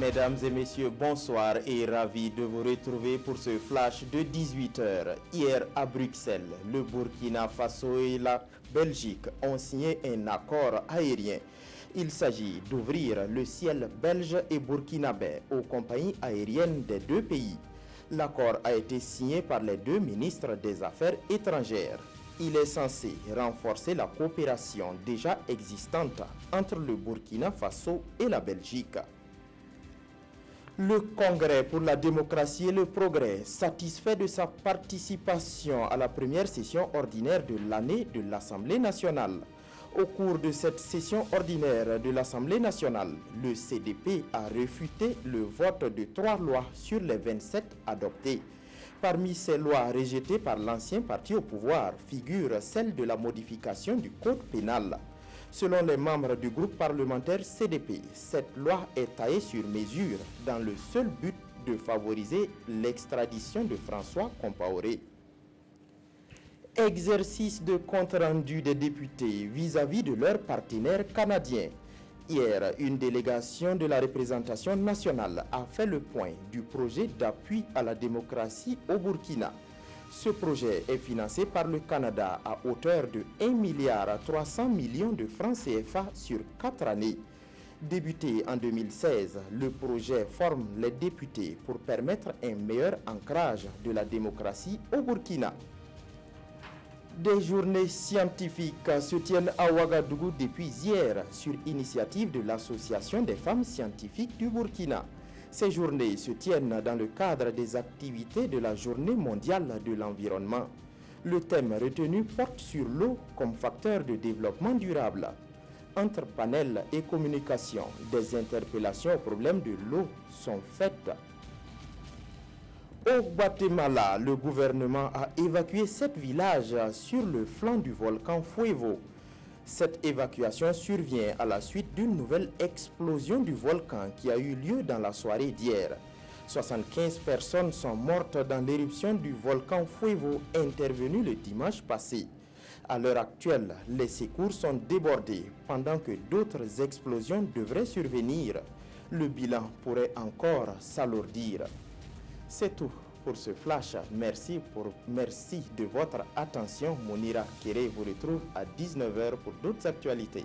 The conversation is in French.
Mesdames et messieurs, bonsoir et ravi de vous retrouver pour ce flash de 18h. Hier à Bruxelles, le Burkina Faso et la Belgique ont signé un accord aérien. Il s'agit d'ouvrir le ciel belge et burkinabé aux compagnies aériennes des deux pays. L'accord a été signé par les deux ministres des Affaires étrangères. Il est censé renforcer la coopération déjà existante entre le Burkina Faso et la Belgique. Le Congrès pour la démocratie et le progrès, satisfait de sa participation à la première session ordinaire de l'année de l'Assemblée nationale. Au cours de cette session ordinaire de l'Assemblée nationale, le CDP a refuté le vote de 3 lois sur les 27 adoptées. Parmi ces lois rejetées par l'ancien parti au pouvoir figure celle de la modification du code pénal. Selon les membres du groupe parlementaire CDP, cette loi est taillée sur mesure dans le seul but de favoriser l'extradition de François Compaoré. Exercice de compte-rendu des députés vis-à-vis de leurs partenaires canadiens. Hier, une délégation de la représentation nationale a fait le point du projet d'appui à la démocratie au Burkina. Ce projet est financé par le Canada à hauteur de 1,3 milliard de francs CFA sur 4 années. Débuté en 2016, le projet forme les députés pour permettre un meilleur ancrage de la démocratie au Burkina. Des journées scientifiques se tiennent à Ouagadougou depuis hier sur initiative de l'Association des femmes scientifiques du Burkina. Ces journées se tiennent dans le cadre des activités de la Journée mondiale de l'environnement. Le thème retenu porte sur l'eau comme facteur de développement durable. Entre panels et communication, des interpellations au problème de l'eau sont faites. Au Guatemala, le gouvernement a évacué 7 villages sur le flanc du volcan Fuego. Cette évacuation survient à la suite d'une nouvelle explosion du volcan qui a eu lieu dans la soirée d'hier. 75 personnes sont mortes dans l'éruption du volcan Fuego intervenue le dimanche passé. À l'heure actuelle, les secours sont débordés pendant que d'autres explosions devraient survenir. Le bilan pourrait encore s'alourdir. C'est tout pour ce flash. Merci de votre attention. Monira Kéré vous retrouve à 19h pour d'autres actualités.